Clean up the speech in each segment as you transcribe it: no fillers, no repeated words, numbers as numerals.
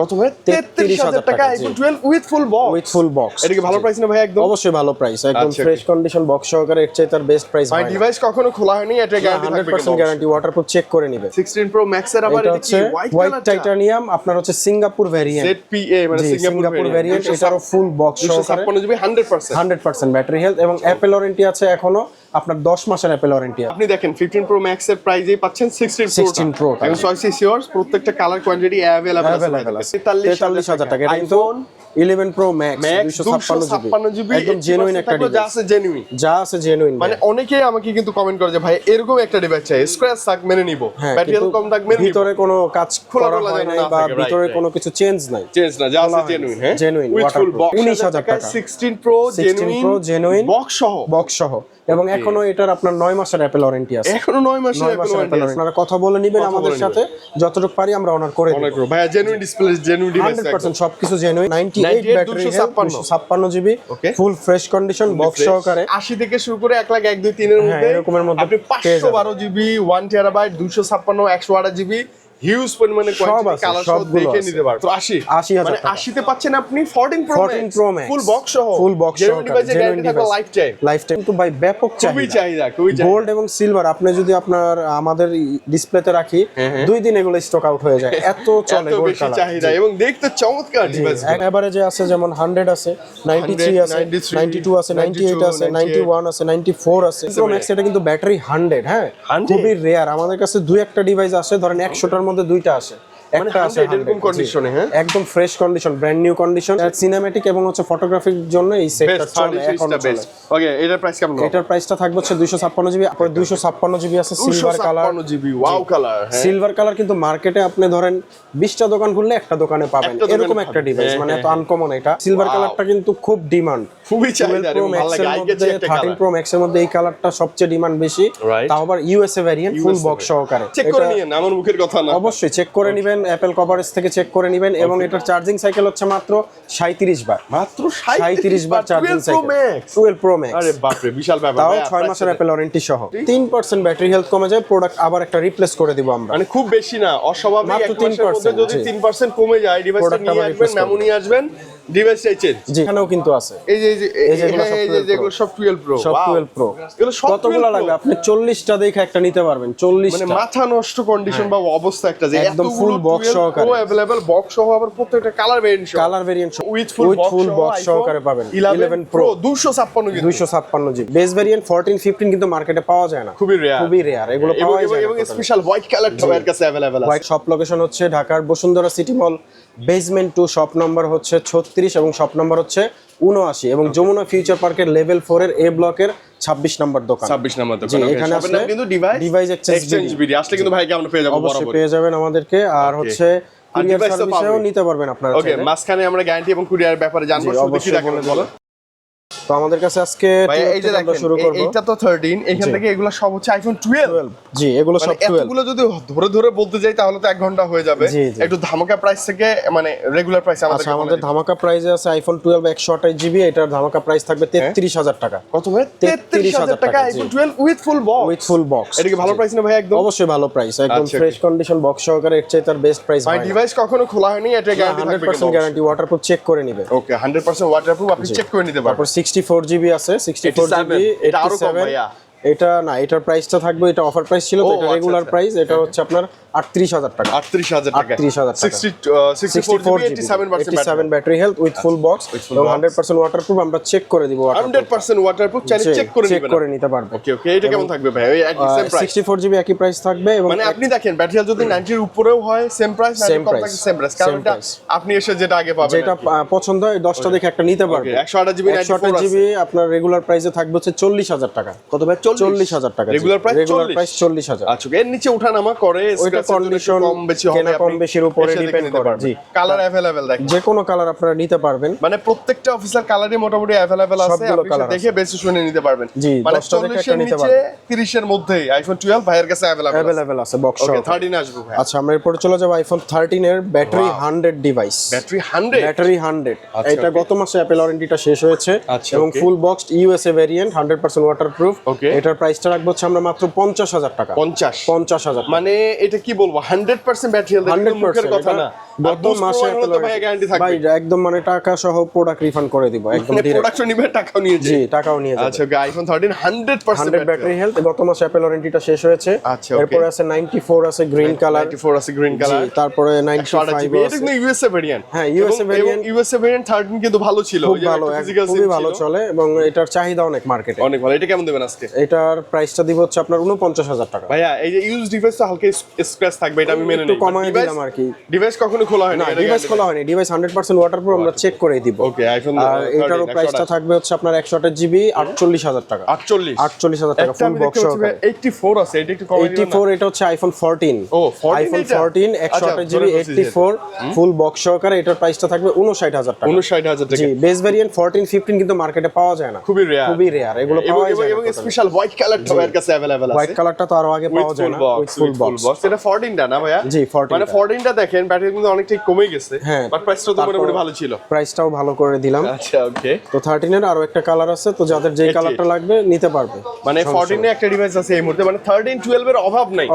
কত ভাই? 33000 টাকা iPhone 12 with full box. With full box. এটা কি ভালো প্রাইস না ভাই? একদম অবশ্যই ভালো প্রাইস, একদম আচ্ছা, ফ্রেশ কন্ডিশন বক্স সহকারে। এর চাই তার বেস্ট প্রাইস ভাই। ডিভাইস কখনো খোলা হয়নি, এটা গ্যারান্টি থাকবে 100% গ্যারান্টি, ওয়াটারপ্রুফ চেক করে নিবে। 16 প্রো ম্যাক্স এর আবার এটা এটা হচ্ছে কি হোয়াইট টাইটানিয়াম, আপনার হচ্ছে সিঙ্গাপুর ভেরিয়েন্ট, ZPA মানে সিঙ্গাপুর ভেরিয়েন্ট। এটারও ফুল বক্স সহকারে 256 জিবি 100%। 100% ব্যাটারি হেলথ এবং অ্যাপেল ওয়ারেন্টি আছে এখনো আপনার 10 মাসের অ্যাপেল ওয়ারেন্টি। আপনি দেখেন 15 প্রো ম্যাক্স এর প্রাইসেই পাচ্ছেন 16 প্রো এবং চয়েস ইজ ইয়ার্স। প্রত্যেকটা কালার কোয়ান্টিটি अवेलेबल আছে। 43000 টাকা। এটা কিন্তু 11 প্রো ম্যাক্স 256 জিবি একদম জেনুইন একটা ডিভাইস, যা আছে জেনুইন। মানে অনেকেই আমাকে কিন্তু কমেন্ট করে যে ভাই এরকম একটা ডিভাইস চাই, স্ক্র্যাচ থাক মেনে নিব, ব্যাটারি কম থাক মেনে নিব, ভিতরে কোনো কাজ করা হয় নাই বা ভিতরে কোনো কিছু চেঞ্জ নাই, না যা আছে জেনুইন। হ্যাঁ, জেনুইন ওয়াটারপ্রুফ। 19000 টাকা 16 প্রো জেনুইন বক্স সহ এবং এখনো এটার আপনার 9 মাসের অ্যাপেল ওয়ারেন্টি আছে। এখনো 9 মাসের অ্যাপেল ওয়ারেন্টি আছে। আপনারা কথা বলে নেবেন আমাদের সাথে, যতটুকু পারি আমরা অনার করে দেব। ভাই জেনুইন ডিসপ্লে, জেনুইন ডিভাইস, 100% সবকিছু genuine. 98 battery, 256 GB full fresh condition box সহকারে। 80 থেকে শুরু করে 1 লাখ 1 2 3 এর মধ্যে এরকমের মধ্যে আপনি 512 জিবি 1 টেরাবাইট 256 128 জিবি হিউজ পরিমাণে কোয়ান্টিটি কালার সহ দেখে নিতে পারবেন। তো 80 মানে 80 তে পাচ্ছেন আপনি 14 প্রো ম্যাক্স ফুল বক্স সহ জেনুইন ডিভাইসে গ্যারান্টি থাকবে লাইফ টাইম। তো ভাই ব্যাপক চাহিদা গোল্ড এবং সিলভার আপনি যদি আপনার আমাদের ডিসপ্লেতে রাখি 2 দিন এগুলো স্টক আউট হয়ে যায়, এত চলে গোল্ড কালার চাহিদা এবং দেখতে চমৎকার ডিভাইস। এভারেজে আছে যেমন 100 আছে, 93 আছে, 92 আছে, 98 আছে, 91 আছে, 94 আছে। প্রো ম্যাক্স এটা কিন্তু ব্যাটারি 100। হ্যাঁ, খুবই রেয়ার। আমাদের কাছে 2-1টা ডিভাইস আছে, ধরেন 100টার মধ্যে 2টা আছে, একটা আছে এরকম কন্ডিশনে। হ্যাঁ, একদম fresh condition, brand new condition. Cinematic এবং হচ্ছে ফটোগ্রাফির জন্য এই সেটটা চলে এখন। ওকে, এটার প্রাইস কেমন? এটার প্রাইসটা থাকবে হচ্ছে 256 জিবি। পরে 256 জিবি আছে silver colour, 256 GB wow colour. Silver colour কিন্তু মার্কেটে আপনি ধরেন 20টা দোকান ঘুরলে একটা দোকানে পাবেন এরকম একটা ডিভাইস, মানে এত আনকমন এটা। সিলভার কালারটা কিন্তু খুব ডিমান্ড, খুবই চাহিদা। প্রো ম্যাক্স এর মধ্যে 13 প্রো ম্যাক্স এর মধ্যে এই কালারটা সবচেয়ে ডিমান্ড বেশি, তাও আবার ইউএসএ ভেরিয়েন্ট ফুল বক্স সহকারে। চেক করে নিয়েন, আমার মুখের কথা না, অবশ্যই চেক করে নেবেন, অ্যাপল কভারেজ থেকে চেক করে নেবেন। এবং এটার চার্জিং সাইকেল হচ্ছে মাত্র 37 বার, মাত্র 37 বার চার্জিং সাইকেল। 12 প্রো ম্যাক্স, আরে বাপ রে, বিশাল ব্যাপার। তাও 6 মাসের অ্যাপল ওয়ারেন্টি সহ। 3% ব্যাটারি হেলথ কমে যায়, প্রোডাক্ট আবার একটা রিপ্লেস করে দিব আমরা। মানে খুব বেশি না, অস্বাভাবিক। মাত্র 3% যদি 3% কমে যায়, ডিভাইসটা নিয়ে আসবেন, মেমো নিয়ে আসবেন, ডিভাইসটাই চেঞ্জ। জি, এখানেও কিন্তু আছে। এই যে এগুলো সব 12 প্রো, সব 12 প্রো। এগুলো সব কতগুলো লাগবে? আপনি 40টা দেখে একটা নিতে পারবেন। 40টা মানে মাথা নষ্ট কন্ডিশন বা অবস্থা একটা, যে একদম ফুল বক্স সহকারে अवेलेबल বক্স সহ, আবার প্রত্যেকটা colour variant with full box সহকারে পাবেন। 11 প্রো 256 জিবি বেস ভেরিয়েন্ট। 14 15 কিন্তু মার্কেটে পাওয়া যায় না, খুবই রেয়ার এগুলো পাওয়া যায় এবং স্পেশাল হোয়াইট কালারটা এর কাছে अवेलेबल আছে। হোয়াইট শপ লোকেশন হচ্ছে ঢাকার বসুন্ধরা সিটি মল বেসমেন্ট 2, শপ নাম্বার হচ্ছে 36 এবং শপ নাম্বার হচ্ছে 79 এবং যমুনা ফিউচার পার্কের লেভেল 4 এর এ ব্লকের 26 নম্বর দোকান। 26 নম্বর দোকান। এখানে আসলে কিন্তু ডিভাইস এক্সচেঞ্জ বিডি আসলে কিন্তু ভাইকে আমরা পেয়ে যাব, অবশ্যই পেয়ে যাবেন আমাদেরকে। আর হচ্ছে কুরিয়ার সার্ভিসেও নিতে পারবেন আপনারা। ওকে, মাঝখানে আমরা গ্যারান্টি এবং কুরিয়ার ব্যাপারে জানবো, শুধু কি দেখেন বলো। তো আমাদের কাছে আজকে এই যে দেখেন, শুরু করব। এটা তো 13, এখান থেকে এগুলো সব হচ্ছে আইফোন 12। জি, এগুলো সব 12। এতগুলো যদি ধরে বলতে যাই তাহলে তো 1 ঘন্টা হয়ে যাবে। একটু ধামাকা প্রাইস থেকে মানে রেগুলার প্রাইস আমাদের ধামাকা প্রাইসে আছে আইফোন 12 128 জিবি। এটার ধামাকা প্রাইস থাকবে 33000 টাকা। কত ভাই? 33000 টাকা আইফোন 12 উইথ ফুল বক্স। এটা কি ভালো প্রাইস না ভাই? একদম অবশ্যই ভালো প্রাইস, একদম ফ্রেশ কন্ডিশন বক্স সহকারে। এর চাই তার বেস্ট প্রাইস ভাই। ডিভাইস কখনো খোলা হয়নি, এটা গ্যারান্টি থাকবে, 100% গ্যারান্টি, ওয়াটারপ্রুফ চেক করে নেবে। ওকে, 100% ওয়াটারপ্রুফ, আপনি চেক করে নিতে পারবেন। তারপর 64 জিবি আছে, 64 জিবি। এটা আরো কম ভাইয়া। এটা না, এটার প্রাইসটা থাকবে, এটা অফার প্রাইস ছিল তো, এটা রেগুলার প্রাইস। এটা হচ্ছে আপনার 38000 টাকা। 38000 টাকা। 64 GB 87 battery health with full box এবং 100% ওয়াটারপ্রুফ। আমরা চেক করে দিব, 100% ওয়াটারপ্রুফ, চাইলে চেক করে নিতে পারবো। ওকে, এটা কেমন থাকবে ভাই? ওই একই সেম প্রাইস। 64 জিবি একই প্রাইস থাকবে। এবং মানে আপনি দেখেন, ব্যাটারি হেলথ যদি 90 এর উপরেও হয় সেম প্রাইস, 90 কম থাকে সেম প্রাইস। কারণ আপনি এসে যেটা আগে পাবেন, যেটা পছন্দ হয় 10টা দেখে একটা নিতে পারবেন। 128 জিবি 128 জিবি আপনার রেগুলার প্রাইসে থাকবে হচ্ছে 40000 টাকা। কত ভাই? 40000 টাকা রেগুলার প্রাইস 40000। আচ্ছা, এর নিচে ওঠানামা করে, ওইটা কন্ডিশন কম বেশি হবে, কেনা কম বেশির উপরে ডিপেন্ড করে। জি, কালার अवेलेबल দেখেন, যে কোনো কালার আপনারা নিতে পারবেন। মানে প্রত্যেকটা অফিসিয়াল কালারই মোটামুটি अवेलेबल আছে, আপনি দেখে বেশি শুনে নিতে পারবেন। মানে 40 এর নিচে 30 এর মধ্যে আইফোন 12 ভাইয়ের কাছে अवेलेबल আছে বক্স সহ। ওকে, 13 আসবে ভাই। আচ্ছা, আমরা এরপর চলে যাব আইফোন 13 এর ব্যাটারি 100 ডিভাইস। ব্যাটারি 100 এটা গত মাসে অ্যাপল ওয়ারেন্টিটা শেষ হয়েছে এবং ফুল বক্সড ইউএসএ ভেরিয়েন্ট 100% ওয়াটারপ্রুফ। এটার প্রাইসটা রাখবো হচ্ছে আমরা মাত্র 50000 টাকা। 50000 মানে এটা কি বলবো, 100% ব্যাটারি হেলথ, মুখের কথা না। গত মাসে ভাই একদম মানে টাকা সহ প্রোডাক্ট রিফান্ড করে দিব একদম ডাইরেক্ট। প্রোডাকশন নিবে, টাকাও নিয়ে যাবে। জি, টাকাও নিয়ে যাবে। আচ্ছা, আইফোন 13 100% ব্যাটারি হেলথ। গত মাসে অ্যাপল ওয়ারেন্টিটা শেষ হয়েছে। আচ্ছা, এরপর আছে 94 আছে গ্রিন কালার। 94 আছে গ্রিন কালার। তারপরে 95 এটা কিন্তু ইউএসএ ভেরিয়েন্ট। হ্যাঁ, ইউএসএ ভেরিয়েন্ট। ইউএসএ ভেরিয়েন্ট 13 কিন্তু ভালো ছিল, খুব ভালো, খুবই ভালো চলে এবং এটার চাহিদা অনেক মার্কেটে, অনেক ভালো। এটা কেমন দেবেন আজকে? এটার প্রাইসটা দিব হচ্ছে আপনার 49,000 টাকা। ভাইয়া এই যে ইউজ ডিভাইস তো হালকা স্ক্র্যাচ থাকবে, এটা আমি মেনে নিই, একটু কমায় দিলাম আর কি। ডিভাইস কখনো খোলা হয় না? ডিভাইস খোলা হয়নি, ডিভাইস 100% ওয়াটারপ্রুফ, আমরা চেক করেই দিব। ওকে, আইফোন আর এটারও প্রাইসটা থাকবে হচ্ছে আপনার 128 জিবি 48,000 টাকা। 48,000 টাকা ফুল বক্স সহকারে। 84 আছে, এটা একটু কমাই দিবেন না? 84 এটা হচ্ছে আইফোন 14। ও 14, আইফোন এটা? 14 128 জিবি 84 ফুল বক্স সহকারে, এটার প্রাইসটা থাকবে 59,000 টাকা। 59,000 টাকা। জি, বেস ভেরিয়েন্ট 14 15 কিন্তু মার্কেটে পাওয়া যায় না, খুবই রেয়ার, এগুলো পাওয়া যায় না। এবং স্পেশাল হোয়াইট কালারটা এর কাছে अवेलेबल আছে। হোয়াইট কালারটা তো আরো আগে পাওয়া যায় না, উইথ ফুল বক্স। এটা 14 টা না ভাইয়া? জি, 14 মানে 14 টা দেখেন ব্যাটারি কিন্তু অনেকটাই কমে গেছে, হ্যাঁ, বাট প্রাইসটা তো মোটামুটি ভালো ছিল। প্রাইসটাও ভালো করে দিলাম। আচ্ছা, ওকে। তো 13 এর আরো একটা কালার আছে, তো যাদের যেই কালারটা লাগবে নিতে পারবে। মানে 14 এ একটা ডিভাইস আছে এই মুহূর্তে, মানে 13 12 এর অভাব নাই।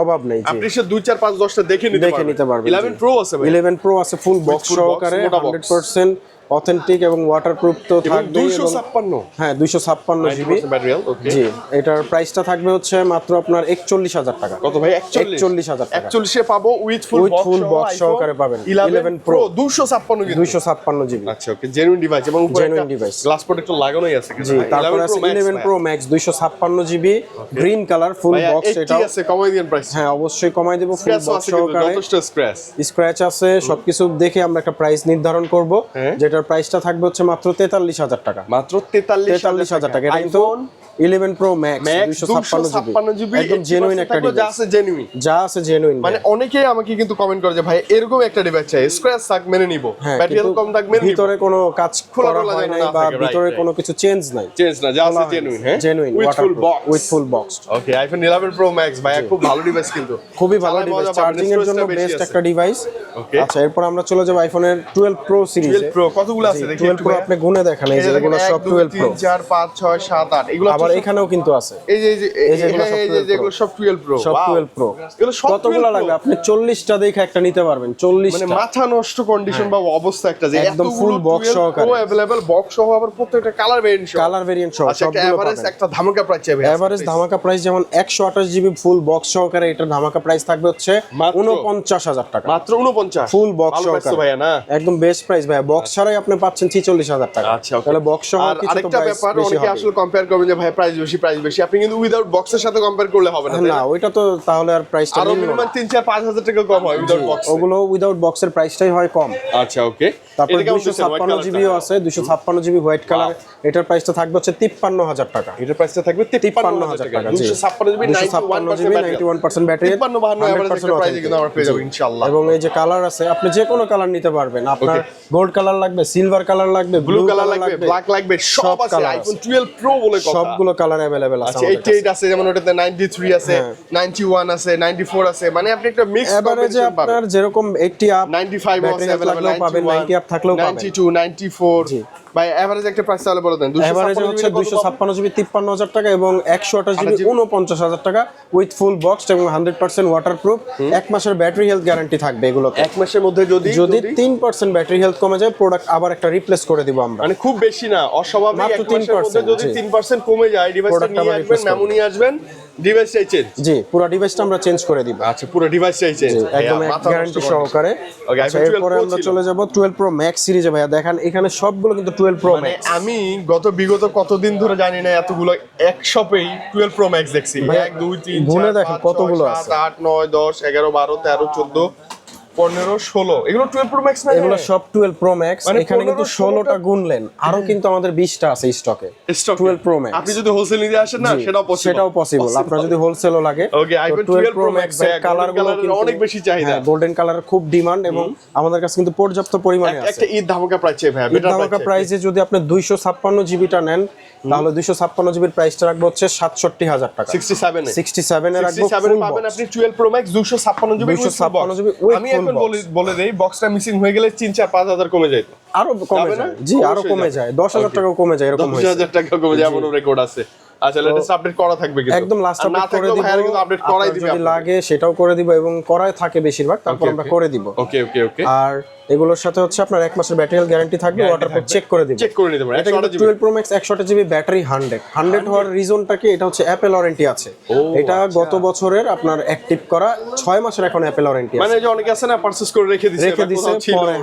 জি, আপনি সে 2 4 5 10 টা দেখে নিতে পারবেন। 11 প্রো আছে ভাই। 11 প্রো আছে ফুল বক্স সহকারে, 100% অথেন্টিক এবং ওয়াটারপ্রুফ তো থাকবে। 256 হ্যাঁ, 256 জিবি ব্যাটারি হেলথ। ওকে, জি, এটার প্রাইসটা থাকবে হচ্ছে মাত্র আপনার 41,000 টাকা। কত ভাই? 41,000 টাকা। 41 এ পাবো উইথ ফুল বক্স সহকারে পাবেন। 11 প্রো 256 জিবি। আচ্ছা, ওকে, জেনুইন ডিভাইস এবং উপরে একটা ডিভাইস, গ্লাস প্রোটেক্টর লাগানোই আছে। জি, তারপর আছে 11 pro max 256 GB green colour full box. এটা আছে, কমাই দিন প্রাইস। হ্যাঁ, অবশ্যই কমাই দেব। ফুল বক্স সহকারে, যথেষ্ট স্ক্র্যাচ আছে, সবকিছু দেখে আমরা একটা প্রাইস নির্ধারণ করব, যেটার প্রাইসটা থাকবে হচ্ছে মাত্র 43,000 টাকা। মাত্র 43,000 টাকা। এটা কিন্তু 11 প্রো ম্যাক্স 256 জিবি একদম জেনুইন একটা ডিভাইস, যা আছে জেনুইন। মানে অনেকেই আমাকে কিন্তু কমেন্ট করে যে ভাই এরকম একটা ডিভাইস চাই, স্ক্র্যাচ থাক মেনে নিব, ব্যাটারি হেলথ কম থাক মেনে নিব, ভিতরে কোনো কাজ করা হয় নাই বা ভিতরে কোনো কিছু চেঞ্জ না, যা আছে জেনুইন। হ্যাঁ, genuine with full box. Okay, iPhone 11 pro max ভাই খুব ভালো ডিভাইস, কিন্তু খুবই ভালো ডিভাইস, চার্জিং এর জন্য বেস্ট একটা ডিভাইস। আচ্ছা, এরপর আমরা চলে যাব আইফোনের 12 প্রো সিরিজে। 12 প্রো কতগুলো আছে দেখি 12 প্রো আপনি গুনে দেখেন, এই যে এগুলো সব 12 প্রো। 3 4 5 6 7 8 এগুলো আবার এখানেও কিন্তু আছে, এই যে এগুলো সব 12 প্রো। সব 12 প্রো। এগুলো সব কতগুলো লাগবে? আপনি 40টা দেখে একটা নিতে পারবেন। 40টা মানে মাথা নষ্ট কন্ডিশন বা অবস্থা একটা, যে একদম ফুল বক্স সহকারে প্রো अवेलेबल, বক্স সহ, আবার প্রত্যেকটা কালার ভেরিয়েন্ট সহ সবগুলো পাবেন। একটা ধামাকা প্রাইস চাইবে। এভারেজ ধামাকা প্রাইস যেমন 128 জিবি ফুল বক্স সহকারে, এটার ধামাকা প্রাইস থাকবে হচ্ছে 49,000 টাকা। মাত্র 49 ফুল বক্স সহকারে ভাইয়া, না একদম বেস্ট প্রাইস ভাইয়া। বক্স ছাড়াই আপনি পাচ্ছেন 46,000 টাকা। আচ্ছা, তাহলে বক্স সহ কিছু তো আরেকটা প্রাইস ব্যাপার, বেশি অনেকে হবে। আসলে কম্পেয়ার করবে যে ভাই প্রাইস বেশি, আপনি কিন্তু উইদাউট বক্সের সাথে কম্পেয়ার করলে হবে না। না, ওইটা তো তাহলে আর প্রাইসটা আরো মিনিমাম 3 4 5 হাজার টাকা কম হয় উইদাউট বক্স। ওগুলো উইদাউট বক্সের প্রাইসটাই হয় কম। আচ্ছা, ওকে। তারপর 256 জিবিও আছে, 256 জিবি হোয়াইট কালার, এটার প্রাইসটা থাকবে হচ্ছে 53,000 টাকা। এটার প্রাইসটা থাকবে 53,000 টাকা। 256 জিবি 91% ব্যাটারি, 52 এভারেজ একটা প্রাইসে কিন্তু আমরা পেয়ে যাব ইনশাআল্লাহ। এবং এই যে কালার আছে, আপনি যে কোনো কালার নিতে পারবেন। আপনার গোল্ড কালার লাগবে, সিলভার কালার লাগবে, ব্লু কালার লাগবে, ব্ল্যাক লাগবে, সব আছে। আইফোন 12 প্রো বলে কথা, সবগুলো কালার अवेलेबल আছে। 88 আছে, যেমন ওটাতে 93 আছে, 91 আছে, 94 আছে, মানে আপনি একটা মিক্স এভারেজে আপনার যেরকম 80 আপ 95 আছে अवेलेबल, পাবেন, 90 আপ থাকলেও পাবেন, 92 94 ভাই এভারেজ একটা প্রাইস তাহলে বলে দেন। এভারেজে হচ্ছে 256 জিবি 53,000 টাকা এবং 128 জিবি 49,000 টাকা উইথ ফুল বক্স এবং 100% ওয়াটারপ্রুফ। এক মাসের ব্যাটারি হেলথ গ্যারান্টি থাকবে এগুলো। এক মাসের মধ্যে যদি 3% ব্যাটারি হেলথ কমে যায়, প্রোডাক্ট আবার একটা রিপ্লেস করে দিব আমরা। মানে খুব বেশি না, অস্বাভাবিক। মাত্র 3% যদি 3% কমে যায়, ডিভাইসটা নিয়ে আসবেন, মেমো নিয়ে আসবেন, ডিভাইসটাই চেঞ্জ। জি, পুরো ডিভাইসটা আমরা চেঞ্জ করে দিব। আচ্ছা, পুরো ডিভাইসটাই চেঞ্জ একদম গ্যারান্টি সহকারে। আচ্ছা, এরপরে আমরা চলে যাব 12 প্রো ম্যাক্স সিরিজে। ভাইয়া দেখেন এখানে সবগুলো কিন্তু 12 প্রো ম্যাক্স। আমি বিগত কতদিন ধরে জানি না এতগুলো এক শপেই 12 প্রো ম্যাক্স দেখছি। 1 2 3 গুনে দেখেন কতগুলো আছে, 7 8 9 10 11 12 13 14 15 16 এগুলো 12 প্রো ম্যাক্স না? এগুলো সব 12 প্রো ম্যাক্স। এখানে কিন্তু 16টা গুনলেন, আরো কিন্তু আমাদের 20টা আছে স্টকে 12 প্রো ম্যাক্স। আপনি যদি হোলসেল নিতে আসেন না, সেটাও পসিবল। আপনার যদি হোলসেলও লাগে, ওকে, আইফোন 12 প্রো ম্যাক্স কালারগুলো কিন্তু অনেক বেশি চাহিদা, গোল্ডেন কালার খুব ডিমান্ড এবং আমাদের কাছে কিন্তু পর্যাপ্ত পরিমাণে আছে। একটা ঈদ ধামাকা প্রাইস চাই ভাই, ঈদ ধামাকা প্রাইসে যদি আপনি 256 জিবিটা নেন, তাহলে 256 জিবির প্রাইসটা রাখবো হচ্ছে 67,000 টাকা। 67 এর রাখবো, 67 পাবেন আপনি 12 প্রো ম্যাক্স 256 জিবি। আমি এখন বলে দেই, বক্সটা মিসিং হয়ে গেলে 3 4 5 হাজার কমে যায়, আরো কমে যায়। জি, আরো কমে যায়, 10,000 টাকাও কমে যায়, এরকম 10,000 টাকা কমে যায়, এমন রেকর্ড আছে। আচ্ছা, লেটেস্ট আপডেট করা থাকবে কিন্তু একদম লাস্ট আর না আপডেট করে থাকলেও দিব, ভাইয়া কিন্তু আপডেট করাই দিবে, যদি লাগে সেটাও করে দিব, এবং করাই থাকে বেশিরভাগ, তারপর আমরা করে দিব। ওকে ওকে ওকে। আর এগুলোর সাথে হচ্ছে আপনার 1 মাসের ব্যাটারি হেলথ গ্যারান্টি থাকবে, ওয়াটারপ্রুফ চেক করে দিব। চেক করে নিতে পারেন। এটা কিন্তু 12 Pro Max 128 জিবি ব্যাটারি, 100 হওয়ার রিজনটা কি, এটা হচ্ছে অ্যাপল ওয়ারেন্টি আছে। এটা গত বছরের আপনার অ্যাক্টিভ করা 6 মাসের এখন অ্যাপল ওয়ারেন্টি আছে। মানে যে অনেকে আছে না পারচেজ করে রেখে দিছে পরে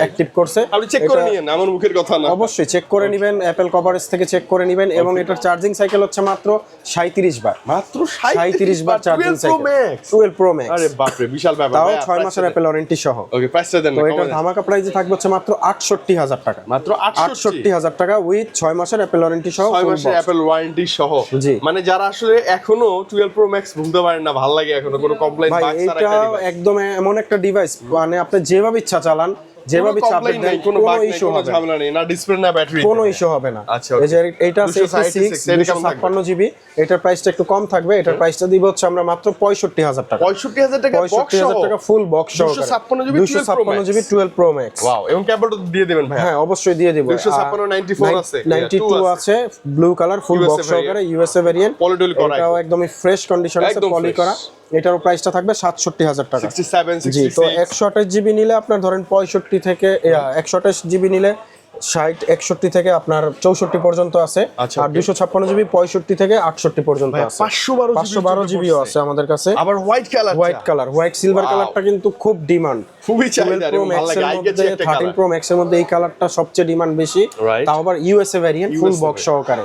অ্যাক্টিভ করছে, আপনি চেক করে নিয়েন, আমার মুখের কথা না। অবশ্যই চেক করে নেবেন, অ্যাপল কভারেজ থেকে চেক করে নেবেন, এবং এটার চার্জিং সাইকেল হচ্ছে মাত্র 37 বার, মাত্র 37 বার চার্জিং সাইকেল। 12 Pro Max, আরে বাপ রে, বিশাল ব্যাপার। তাও 6 মাসের অ্যাপল ওয়ারেন্টি সহ। ওকে, প্রাইসটা দেন না। তো এটার ধামাকা প্রাইসে থাকবে হচ্ছে মাত্র 68,000 টাকা, মাত্র 68,000 টাকা উইথ 6 মাসের অ্যাপল ওয়ারেন্টি সহ, 6 মাসের অ্যাপল ওয়ারেন্টি সহ। জি। মানে যারা আসলে এখনো 12 Pro Max ভুলতে পারেন না, ভালো লাগে এখনো কোনো কমপ্লেইন ভাই, বাগ ছাড়া এটা একটা ডিভাইস। একদম এমন একটা ডিভাইস, মানে আপনি যেভাবে ইচ্ছা চালান, যেভাবে চাপেন দেন, কোনো ইস্যু হবে না, ঝামেলা নেই, না ডিসপ্লে না ব্যাটারি, কোনো ইস্যু হবে না। আচ্ছা, এই যে এটা আছে 256 জিবি, এটার প্রাইসটা একটু কম থাকবে, এটার প্রাইসটা দিব হচ্ছে আমরা মাত্র 65,000 টাকা। 65,000 টাকা, 65,000 টাকা ফুল বক্স সহ, 256 জিবি 12 Pro Max। ওয়াও, এবং ক্যামেরাটা দিয়ে দিবেন ভাই? হ্যাঁ, অবশ্যই দিয়ে দেব। 256 94 আছে, 92 আছে, ব্লু কালার ফুল বক্স সহকারে, ইউএসএ ভেরিয়েন্ট, পলিডলি করা, এটাও একদমই ফ্রেশ কন্ডিশন আছে, পলি করা। এটারও প্রাইসটা থাকবে 67,000 টাকা। 67 জি, 66। তো 128 জিবি নিলে আপনার ধরেন 65 থেকে 128 জিবি নিলে 60 61 থেকে আপনার 64 পর্যন্ত আছে। আচ্ছা, আর 256 জিবি 65 থেকে 68 পর্যন্ত আছে। 512 জিবিও আছে আমাদের কাছে। আবার হোয়াইট কালার, হোয়াইট সিলভার কালারটা কিন্তু খুব ডিমান্ড, খুবই চাহিদা, ভালো লাগে। আই গেছে একটা 13 Pro Max এর মধ্যে এই কালারটা সবচেয়ে ডিমান্ড বেশি, তাও আবার ইউএসএ ভেরিয়েন্ট ফুল বক্স সহকারে,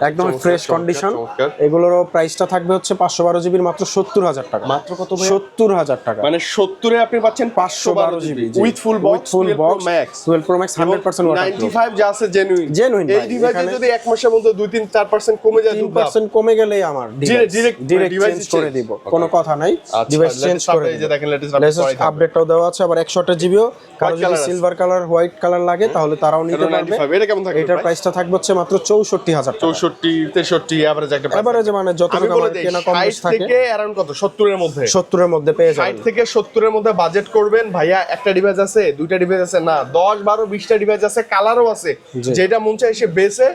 একদম ফ্রেশ কন্ডিশন। এগুলোরর প্রাইসটা থাকবে হচ্ছে 512 জিবির মাত্র 70,000 টাকা। মাত্র কত ভাই? 70,000 টাকা। মানে 70 এ আপনি পাচ্ছেন 512 GB with full box 12 Pro Max 100% waterproof. 95 যা আছে জেনুইন। এই ডিভাইসে যদি এক মাসের মধ্যে 2-4% কমে যায়, 3% কমে গেলেই আমার ডিরেক্ট চেঞ্জ করে দিব, কোনো কথা নাই, ডিভাইস চেঞ্জ করে দিব। এই যে দেখেন লেটেস্ট আপডেটটাও দেওয়া আছে। আবার 128 জিবিও, কারো যদি সিলভার কালার হোয়াইট কালার লাগে তাহলে তারাও নিতে পারবে। এটা কেমন থাকবে? এটার প্রাইসটা থাকবে হচ্ছে মাত্র 64,000 টাকা। 64 63 এভারেজ একটা প্রাইস। এভারেজ মানে যতটুকু আমার কেনা কম বেশি থাকে, 60 থেকে अराउंड কত 70 এর মধ্যে, 70 এর মধ্যে পেয়ে যাবেন। 60 থেকে 70 এর মধ্যে বাজেট করবেন ভাইয়া। একটা ডিভাইস আছে, দুইটা ডিভাইস আছে না, 10 12 20টা ডিভাইস আছে, কালারও আছে, যেটা মন চায় এসে বেছে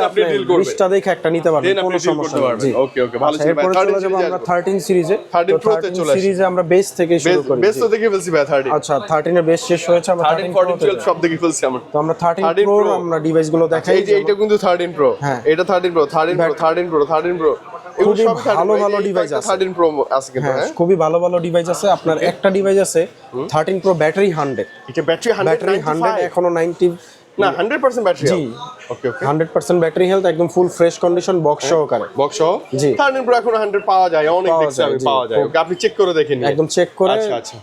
আপনি ডিল করবেন, 20টা দেখে একটা নিতে পারবেন, কোনো সমস্যা নেই। ওকে ওকে, ভালো ছিল ভাই। এরপর চলে যাব আমরা 13 সিরিজে। 13 Pro তে চলে আসি। সিরিজে আমরা বেস থেকে শুরু করি। বেস তো দেখে ফেলছি ভাই 13। আচ্ছা, 13 এর বেস শেষ হয়েছে, আমরা 13 14 12 সব দেখে ফেলছি আমরা। তো আমরা 13 Pro আমরা ডিভাইসগুলো দেখাই। এই যে এটা কিন্তু 13 Pro, এটা 13 Pro, 13 Pro, 13 Pro, 13 Pro, খুবই ভালো ভালো ডিভাইস আছে। 13 Pro আছে কিন্তু, হ্যাঁ, খুবই ভালো ভালো ডিভাইস আছে। আপনার একটা ডিভাইস আছে 13 Pro ব্যাটারি 100, এটা ব্যাটারি 100 এখনো 90 না 100% ব্যাটারি। জি, ওকে ওকে, 100% ব্যাটারি হেলথ, একদম ফুল ফ্রেশ কন্ডিশন বক্স সহকারে। বক্স সহ জি, 13 Pro এখন 100 পাওয়া যায়, অনেক দেখছি আমি পাওয়া যায়। ওকে, আপনি চেক করে দেখেন, একদম চেক করে। আচ্ছা আচ্ছা,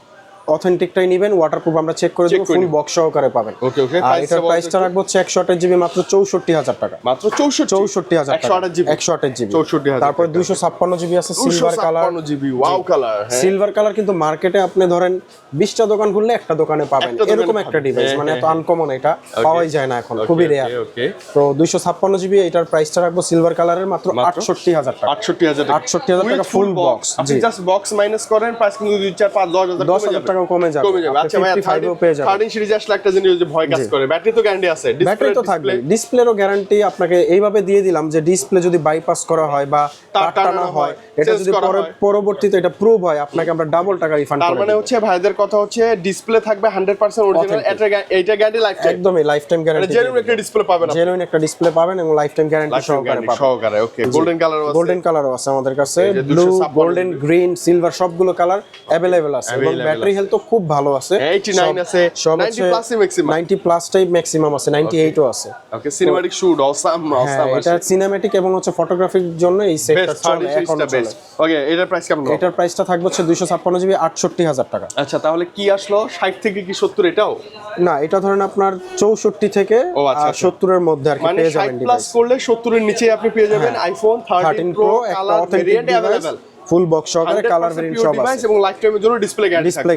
অথেন্টিকটাই নেবেন, ওয়াটারপ্রুফ আমরা চেক করে দেব, ফুল বক্স সহকারে পাবেন। ওকে ওকে, আর এটার প্রাইসটা রাখবো হচ্ছে 128 জিবি মাত্র 64,000 টাকা। মাত্র 64,000 টাকা। 128 জিবি 64,000। তারপর 256 জিবি আছে silver colour, 256 GB, wow colour. Silver colour কিন্তু মার্কেটে আপনি ধরেন 20টা দোকান ঘুরলে একটা দোকানে পাবেন, এরকম একটা ডিভাইস, মানে এত আনকমন, এটা পাওয়াই যায় না এখন, খুবই রেয়ার। ওকে, তো 256 জিবি, এটার প্রাইসটা রাখবো সিলভার কালারের মাত্র 68,000 টাকা। 68,000 টাকা ফুল বক্স। আপনি জাস্ট বক্স মাইনাস করেন, প্রাইস কিন্তু 2 4 5 10,000 টাকা কমে যাবে। আচ্ছা ভাই, 13 সিরিজে আসলে একটা জিনিস যে ভয় কাজ করে, ব্যাটারি তো গ্যারান্টি আছে, ব্যাটারি তো থাকবে, ডিসপ্লেরও গ্যারান্টি আপনাকে এইভাবে দিয়ে দিলাম যে ডিসপ্লে যদি বাইপাস করা হয় বা তার টানা হয়, এটা যদি পরবর্তীতে এটা প্রুভ হয়, আপনাকে আমরা ডাবল টাকা রিফান্ড তার মানে হচ্ছে ভাইদের কথা হচ্ছে ডিসপ্লে থাকবে 100% অরিজিনাল, এইটা গ্যারান্টি লাইফ টাইম, একদমই লাইফ টাইম গ্যারান্টি, জেনুইন একটা ডিসপ্লে পাবেন, জেনুইন একটা ডিসপ্লে পাবেন এবং লাইফ টাইম গ্যারান্টি সহকারে। ওকে, গোল্ডেন কালারও আছে, গোল্ডেন কালারও আছে আমাদের কাছে, ব্লু, গোল্ডেন, গ্রিন, সিলভার সবগুলো কালার अवेलेबल আছে, এবং ব্যাটারি হেলথ তো খুব ভালো আছে। 89 আছে, 90 plus maximum, 90 plus type maximum আছে, 98 ও আছে। ওকে, সিনেম্যাটিক শুট অসাম এটা সিনেম্যাটিক এবং হচ্ছে ফটোগ্রাফির জন্য এই সেটটা চলে এখন। ওকে, এটার প্রাইস কেমন? এটার প্রাইসটা থাকবে হচ্ছে 256 জিবি 68,000 টাকা। আচ্ছা, তাহলে কি আসলো 60 থেকে কি 70 এটাও? না, এটা ধরেন আপনার 64 থেকে 70 এর মধ্যে আর কি পেয়ে যাবেন। মানে 60 প্লাস করলে 70 এর নিচে আপনি পেয়ে যাবেন iPhone 13 Pro colour variant available, full box সহকারে কালার ভেরিয়েন্ট সব আছে এবং লাইফ টাইমের জন্য ডিসপ্লে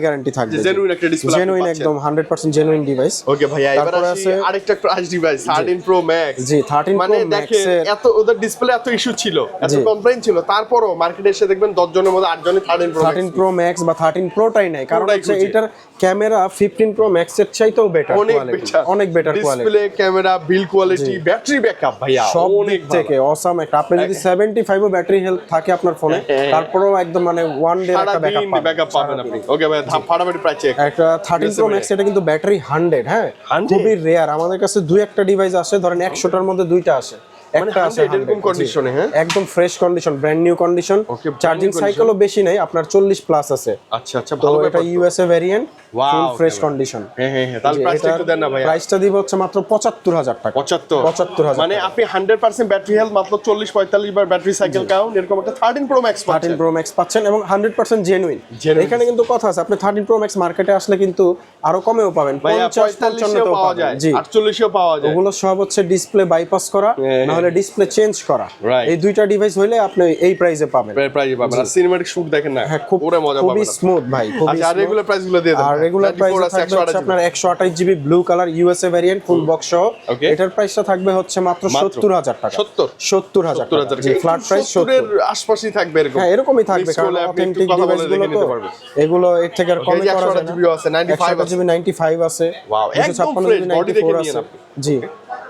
গ্যারান্টি থাকবে, জেনুইন একটা ডিসপ্লে, জেনুইন একদম 100% জেনুইন ডিভাইস। ওকে ভাই, এবার আসি আরেকটা ক্রাশ ডিভাইস 13 প্রো ম্যাক্স। জি 13 মানে প্রো ম্যাক্স দেখেন এত ওদের ডিসপ্লে এত ইস্যু ছিল, এত কমপ্লেইন ছিল, তারপরও মার্কেটে এসে দেখবেন 10 জনের মধ্যে 8 জনই 13 প্রো ম্যাক্স বা 13 প্রোটাই নাই, কারণ হচ্ছে এটার ক্যামেরা 15 প্রো ম্যাক্স এর চাইতেও বেটার কোয়ালিটি, অনেক better quality, display, camera, build quality, battery backup ভাইয়া সব দিক থেকে অসাম একটা। আপনি যদি 75 ও ব্যাটারি হেলথ থাকে আপনার ফোনে, তারপরেও একদম মানে ওয়ান ডে একটা ব্যাকআপ পাবেন আপনি। ওকে ভাই, ফাটাফাটি প্রাইস চেক। একটা 13 প্রো ম্যাক্স, এটা কিন্তু ব্যাটারি 100, হ্যাঁ খুবই রেয়ার। আমাদের কাছে দুই একটা ডিভাইস আসে, ধরেন 100টার মধ্যে দুইটা আসে, একটা আছে এরকম কন্ডিশনে, হ্যাঁ একদম fresh condition, brand new condition. Charging সাইকেলও বেশি নাই, আপনার 40 প্লাস আছে। আচ্ছা আচ্ছা, ভালো। এটা USA variant, full fresh condition. হ্যাঁ, তাহলে প্রাইসটা একটু দেন না ভাই। প্রাইসটা দিব হচ্ছে মাত্র ৭৫,০০০ টাকা। ৭৫,০০০ মানে আপনি 100% ব্যাটারি হেলথ, মাত্র 40-45 বার ব্যাটারি সাইকেল কাউন্ট, এরকম একটা 13 প্রো ম্যাক্স পাচ্ছেন। 13 প্রো ম্যাক্স পাচ্ছেন এবং 100% জেনুইন। এখানে কিন্তু কথা আছে, আপনি 13 প্রো ম্যাক্স মার্কেটে আসলে কিন্তু আরো কমেও পাবেন, 50-55 পাওয়া যায়, 48 পাওয়া যায়। ওগুলো সব হচ্ছে ডিসপ্লে বাইপাস করা, না হলে ডিসপ্লে চেঞ্জ করা। এই দুইটা ডিভাইস হইলে আপনি এই প্রাইসে পাবেন, আর সিনেম্যাটিক শুট দেখেন না, পুরো মজা পাবেন, খুবই স্মুথ ভাই, খুবই। আর রেগুলার প্রাইসগুলো দিয়ে দেন। আর রেগুলার প্রাইস থাকবে হচ্ছে আপনার 128 GB blue colour USA variant full box সহ। এটার প্রাইসটা থাকবে হচ্ছে মাত্র ৭০,০০০ টাকা। 70,০০০ টাকা, জি ফ্ল্যাট প্রাইস 70 এর আশপাশেই থাকবে এরকম। হ্যাঁ এরকমই থাকবে, কারণ অথেন্টিক ডিভাইসগুলো তো এগুলো এর থেকে আর কমে করা যায় না। 128 জিবি 95 আছে, 256 জিবি 94 আছে। জি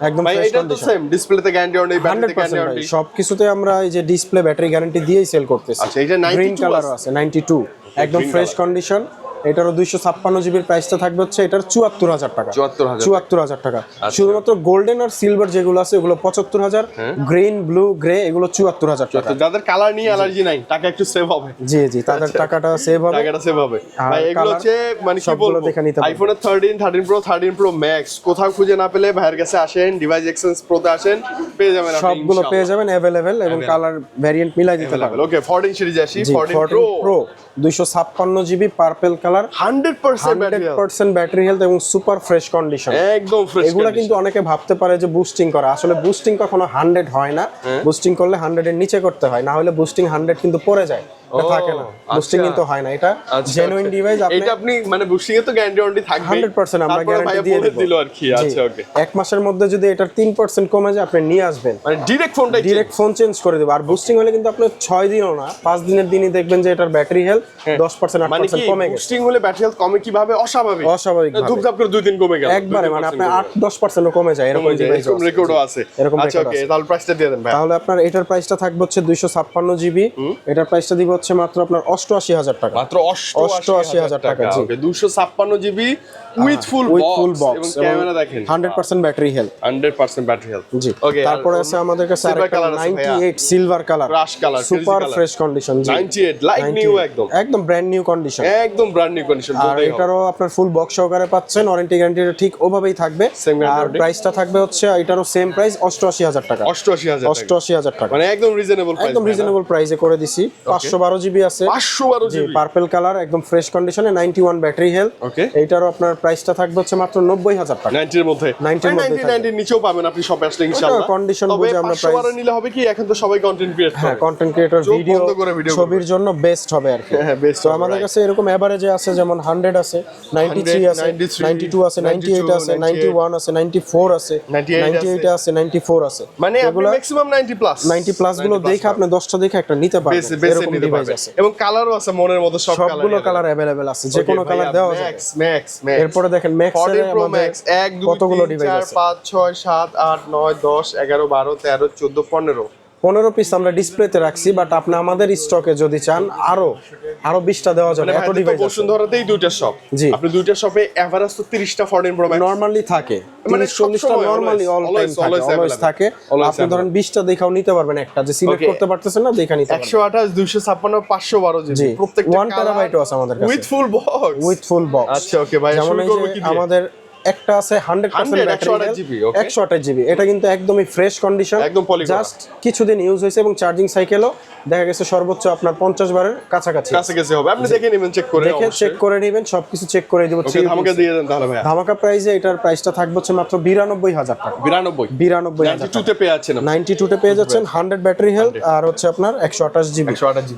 একদম ফ্রেশ কন্ডিশন। সেম ডিসপ্লেতে গ্যারান্টি অন, এই ব্যাটারিতে গ্যারান্টি অন, সবকিছুতে আমরা এই যে ডিসপ্লে ব্যাটারি গ্যারান্টি দিয়েই সেল করতেছি। আচ্ছা, এটা 92 গ্রিন কালার আছে, 92 একদম ফ্রেশ কন্ডিশন। এটারও 256 জিবির প্রাইসটা থাকবে হচ্ছে এটার ৭৪,০০০ টাকা। ৭৪,০০০ টাকা। শুধুমাত্র গোল্ডেন আর সিলভার যেগুলো আছে ওগুলো ৭৫,০০০, গ্রিন, ব্লু, গ্রে এগুলো ৭৪,০০০ টাকা। যাদের কালার নিয়ে অ্যালার্জি নাই, টাকা একটু সেভ হবে। জি তাদের টাকাটা সেভ হবে, টাকাটা সেভ হবে ভাই। এগুলো হচ্ছে মানে কি বলবো, আইফোনের 13 প্রো, 13 প্রো ম্যাক্স কোথাও খুঁজে না পেলে ভাইয়ের কাছে আসেন, ডিভাইস এক্সচেঞ্জ প্রোতে আসেন, পেয়ে যাবেন আপনি সবগুলো পেয়ে যাবেন अवेलेबल, এবং কালার ভেরিয়েন্ট মিলাই দিতে পারবেন। ওকে 14 সিরিজ আসি, 14 pro 256 GB purple colour, 100% battery health এবং সুপার ফ্রেশ কন্ডিশন, একদম ফ্রেশ। এগুলা কিন্তু অনেকে ভাবতে পারে যে বুস্টিং করা, আসলে বুস্টিং কখনো 100 হয় না। বুস্টিং করলে 100 এর নিচে করতে হয়, না হলে বুস্টিং 100 কিন্তু পড়ে যায়, এটা থাকে না। বুস্টিং কিন্তু হয় না, এটা জেনুইন ডিভাইস। এটা আপনি মানে বুস্টিং এ তো গ্যারান্টি ওয়ারেন্টি থাকবে 100%, আমরা গ্যারান্টি দিয়ে দিল আর কি। আচ্ছা ওকে, এক মাসের মধ্যে যদি এটার 3% কমে যায় আপনি নিয়ে আসবেন, মানে ডাইরেক্ট ফোন চেঞ্জ করে দেব। আর বুস্টিং হলে কিন্তু আপনি 6 দিনও না 5 দিনের দিনই দেখবেন যে এটার ব্যাটারি হেলথ 10% 8% কমে গেছে। বুস্টিং হলে ব্যাটারি হেলথ কমে কিভাবে? অস্বাভাবিক ধুপধাপ করে 2 দিন কমে গেল একবারে, মানে আপনার 8-10% ও কমে যায়, এরকম ডিভাইস রেকর্ডও আছে। আচ্ছা ওকে, তাহলে প্রাইসটা দিয়ে দেন ভাই। তাহলে আপনার এটার প্রাইসটা থাকবে হচ্ছে 256 জিবি, এটার প্রাইসটা দিব হচ্ছে মাত্র আপনার 88,000 টাকা। মাত্র 88,000 টাকা। Okay 256 GB with full box এবং ক্যামেরা দেখেন, 100% ব্যাটারি হেলথ, 100% ব্যাটারি হেলথ। জি ওকে। তারপরে আছে আমাদের কাছে আরেকটা 98 সিলভার কালার, রাশ colour, super fresh condition. 98 like new, একদম ব্র্যান্ড নিউ কন্ডিশন, একদম ব্র্যান্ড নিউ কন্ডিশন। আর এটারও আপনার ফুল বক্স সহকারে পাচ্ছেন, ওয়ারেন্টি গ্যারান্টিটা ঠিক ওভাবেই থাকবে। আর প্রাইসটা থাকবে হচ্ছে এটারও সেম প্রাইস 88,000 টাকা। 88,000 টাকা, মানে একদম রিজনেবল প্রাইস, একদম রিজনেবল প্রাইসে করে দিছি। 512 জিবি আছে, 512 জিবি পার্পল কালার, একদম ফ্রেশ কন্ডিশনে, 91 ব্যাটারি হেলথ। ওকে, এইটারও আপনার প্রাইসটা থাকবে হচ্ছে মাত্র 90,000 টাকা। 90 এর মধ্যে, 90 এর নিচেও পাবেন আপনি শপে আসলে ইনশাআল্লাহ। কন্ডিশন বুঝে আমরা প্রাইস 512 নিলে হবে কি, এখন তো সবাই কন্টেন্ট ক্রিয়েটর, হ্যাঁ কন্টেন্ট ক্রিয়েটর, ভিডিও ছবির জন্য বেস্ট হবে আর কি। হ্যাঁ বেস্ট। তো আমাদের কাছে এরকম এভারেজে আছে, যেমন 100 আছে, 93 আছে, 92 আছে, 98 আছে, 91 আছে, 94 আছে, 98 আছে, 94 আছে, মানে আপনি ম্যাক্সিমাম 90 প্লাস। 90 প্লাস গুলো দেখে আপনি 10টা দেখে একটা নিতে পারবেন, এরকম ডিভাইস আছে। এবং কালারও আছে মনের মতো, সবগুলো কালার अवेलेबल আছে, যে কোনো কালার দেওয়া যায়। ম্যাক্স এরপরে দেখেন ম্যাক্স এর আমাদের 1 2 কতগুলো 3 ডিভাইস 4 আছে, 5 6 7 8 9 10 11 12 13 14 15 পিস আমরা ডিসপ্লেতে রাখছি, বাট আপনি আমাদের স্টকে যদি চান আরো 20টা দেওয়া যাবে, এত ডিভাইস আছে। বসুন্ধরাতেই দুইটা শপ, আপনি দুইটা শপে এভারেজ তো 30টা 14 প্রো ম্যাক্স নরমালি থাকে, মানে 40টা নরমালি অল টাইম থাকে, অলওয়েজ থাকে। আপনি ধরেন 20টা দেখাও নিতে পারবেন, একটা যে সিলেক্ট করতে পারতেছেন না দেখা নিতে পারবেন। 128 256 512 জিবি প্রত্যেকটা 1 টেরাবাইটও আছে আমাদের কাছে with full box, with full box. আচ্ছা ওকে ভাই, যেমন শুরু করব কি দিয়ে? আমাদের একটা আছে 100% ব্যাটারি, 128 জিবি। এটা কিন্তু একদমই ফ্রেশ কন্ডিশন, একদম পলি, জাস্ট কিছুদিন ইউজ হয়েছে এবং চার্জিং সাইকেলও দেখা গেছে সর্বোচ্চ আপনার 50 বারের কাছাকাছি হবে। আপনি দেখে নেবেন, চেক করে চেক করে নেবেন, সবকিছু চেক করে দিব। ধামাকা দিয়ে দেন তাহলে ভাই। ধামাকা প্রাইসে এটার প্রাইসটা থাকবে হচ্ছে মাত্র 92,000 টাকা। 92,000 তে পেয়ে যাচ্ছেন, 92 তে পেয়ে যাচ্ছেন, 100 ব্যাটারি হেলথ আর হচ্ছে আপনার 128 জিবি।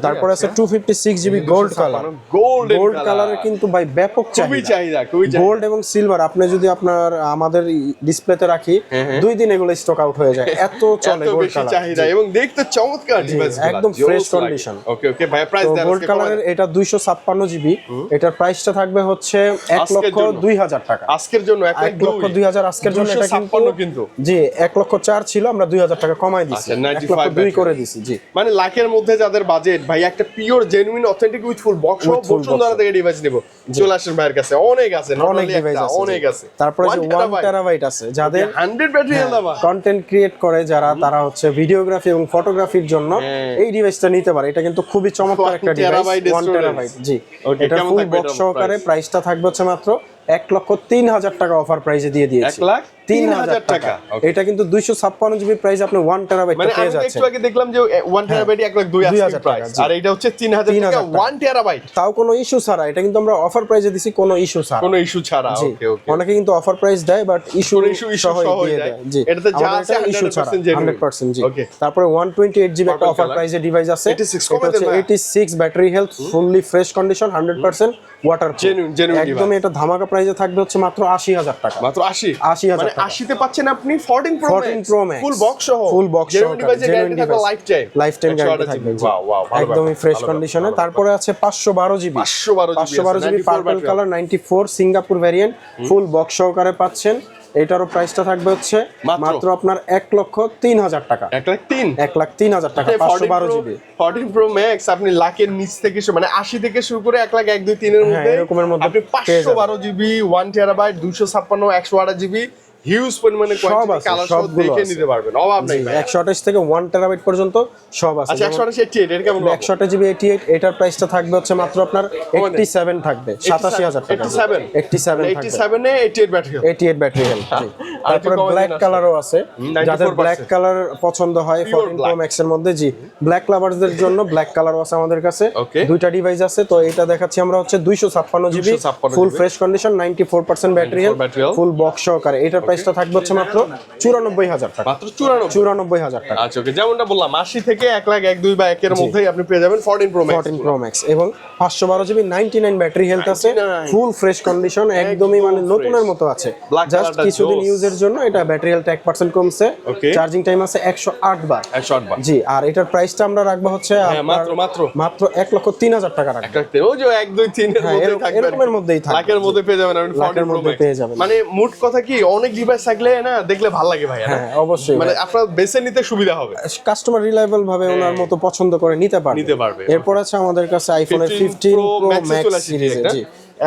তারপর আছে 256 জিবি গোল্ড কালার। গোল্ড কালারের কিন্তু ভাই ব্যাপক চাহিদা, গোল্ড এবং সিলভার। আপনি যদি আপনার আমাদের ডিসপ্লেতে রাখি 2 দিন এগুলো স্টক আউট হয়ে যায়, এত চলে গোল্ড কালার চাহিদা এবং দেখতে চমৎকার ডিভাইস, একদম ফ্রেশ কন্ডিশন। ওকে ওকে ভাই, প্রাইস দেন গোল্ড কালারের এটা 256 জিবি। এটার প্রাইসটা থাকবে হচ্ছে 1,02,000 টাকা আজকের জন্য। 1,02,000 আজকের জন্য। এটা কিন্তু জি 1,04,000 ছিল, আমরা 2,000 টাকা কমাই দিয়েছি, 1,02,000 করে দিয়েছি। জি মানে লাখের মধ্যে যাদের বাজেট ভাই, একটা pure genuine authentic with full box Bashundhara থেকে ডিভাইস নেব, চলে আসেন ভাইয়ের কাছে। অনেক আছে, অনেক ডিভাইস আছে, অনেক আছে। তারপরে যে 1 টেরাবাইট আছে, যাদের 100 ব্যাটারি দাও, কন্টেন্ট ক্রিয়েট করে যারা, তারা হচ্ছে ভিডিওগ্রাফি এবং ফটোগ্রাফির জন্য এই ডিভাইসটা নিতে পারে। এটা কিন্তু খুবই চমৎকার একটা ডিভাইস, 1 টেরাবাইট। জি এটা ফুল বক্স সহকারে। প্রাইসটা থাকবে হচ্ছে মাত্র 1,03,000 টাকা অফার প্রাইসে দিয়ে দিয়েছি। 1,03,000 টাকা। এটা কিন্তু 256 জিবি প্রাইস, আপনি 1 টেরাবাইট পেয়ে যাচ্ছেন। একটু আগে দেখলাম যে 1 টেরাবাইট 1,02,000 প্রাইস, আর এটা হচ্ছে 3,000 টাকা 1 টেরাবাইট। তাও কোনো ইস্যু ছাড়া, এটা কিন্তু আমরা অফার প্রাইসে দিছি, কোনো ইস্যু ছাড়া। ওকে ওকে, অনেকে কিন্তু অফার প্রাইস দেয় বাট ইস্যু সহ দিয়ে দেয়। জি এটাতে যা আছে ইস্যু ছাড়া 100%। জি তারপরে 128 জিবি একটা অফার প্রাইসে ডিভাইস আছে, 86 battery health, fully fresh condition, 100% water genuine. একদম এটা ধামাকা প্রাইসে থাকবে হচ্ছে মাত্র 80,000 টাকা। মাত্র 80,000 মানে 80 তে পাচ্ছেন আপনি 14 প্রো ম্যাক্স ফুল বক্স সহ। জেনুইন ডিভাইসে গ্যারান্টি থাকবে লাইফ টাইম গ্যারান্টি থাকবে। ওয়াও, একদমই ফ্রেশ কন্ডিশনে। তারপরে আছে 512 GB, 512 GB purple colour 94 Singapore variant, full box সহকারে পাচ্ছেন। এটারও প্রাইসটা থাকবে হচ্ছে মাত্র আপনার 1,03,000 টাকা। 1,03,000 টাকা 512 জিবি 14 প্রো ম্যাক্স। আপনি লাখের নিচ থেকে মানে 80 থেকে শুরু করে 1 লাখ 1 2 3 এর মধ্যে এরকমের মধ্যে আপনি 512 জিবি 1 টেরাবাইট 256 128 জিবি হিউজ পরিমাণে কোয়ান্টিটি কালার সব দেখে নিতে পারবেন, অভাব নাই ভাই। 128 থেকে 1 টেরাবাইট পর্যন্ত সব আছে। আচ্ছা 128 88 এর কেমন? 128 জিবি 88, এটার প্রাইসটা থাকবে হচ্ছে মাত্র আপনার 87 থাকবে, 87,000 টাকা। 87 এ 88 ব্যাটারি হেলথ। তারপরে ব্ল্যাক কালারও আছে, যাদের ব্ল্যাক কালার পছন্দ হয় 14 প্রো ম্যাক্স এর মধ্যে। জি ব্ল্যাক লাভারদের জন্য ব্ল্যাক কালারও আছে আমাদের কাছে, দুইটা ডিভাইস আছে। তো এটা দেখাচ্ছি আমরা হচ্ছে 256 GB full fresh condition, 94% battery health, full box সহকারে। এটার প্রাইসটা থাকবে হচ্ছে মাত্র 94,000 টাকা। মাত্র 94,000 টাকা। আচ্ছা ওকে, যেমনটা বললাম 80 থেকে 1 লাখ 1 2 বা 1 এর মধ্যেই আপনি পেয়ে যাবেন 14 প্রো ম্যাক্স এবং 512 জিবি 99 ব্যাটারি হেলথ আছে, ফুল ফ্রেশ কন্ডিশন, একদমই মানে নতুনের মতো আছে। জাস্ট কিছুদিন ইউজের জন্য এটা ব্যাটারি হেলথ 1% কমছে, চার্জিং টাইম আছে 108 বার। জি আর এটার প্রাইসটা আমরা রাখবো হচ্ছে মাত্র 1,03,000 টাকা রাখবো। ওই যে 1 2 3 এর মধ্যে থাকবে, এরকমের মধ্যেই থাকবে, লাখের মধ্যে পেয়ে যাবেন আপনি 14 প্রো ম্যাক্স। মানে মোট কথা কি, অনেক ডিভাইস থাকলে না দেখলে ভালো লাগে ভাই। হ্যাঁ অবশ্যই, মানে আপনার বেছে নিতে সুবিধা হবে, কাস্টমার রিলায়েবল ভাবে ওনার মতো পছন্দ করে নিতে পারবে। এরপর আছে আমাদের কাছে আইফোনের 15 প্রো ম্যাক্স সিরিজ। জি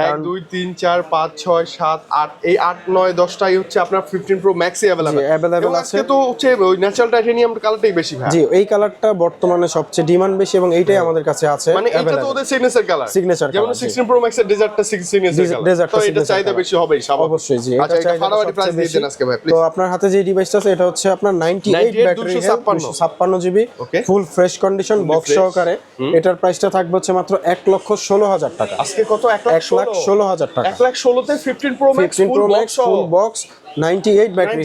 1 2 3 4 5 6 7 8 এই 8 9 10টাই হচ্ছে আপনার 15 প্রো ম্যাক্সই अवेलेबल আছে। তো হচ্ছে ওই ন্যাচারাল টাইটানিয়াম কালারটাই বেশি ভাই। জি এই কালারটা বর্তমানে সবচেয়ে ডিমান্ড বেশি এবং এইটাই আমাদের কাছে আছে। মানে এটা তো ওদের সিগনেচার কালার, যেমন 16 প্রো ম্যাক্সের ডেজার্টটা সিগনেচার কালার, তো এটা চাহিদা বেশি হবেই স্বাভাবিক। অবশ্যই জি, আচ্ছা এটা ফাটাফাটি প্রাইস দিয়ে দেন আজকে ভাই প্লিজ। তো আপনার হাতে যে ডিভাইসটা আছে এটা হচ্ছে আপনার 98 battery 256 GB full fresh condition box সহকারে। এটার প্রাইসটা থাকবে হচ্ছে মাত্র 1,16,000 টাকা। আজকে কত? 1,16,000 টাকা। 1,16,000 তে 15 pro max full box 98 battery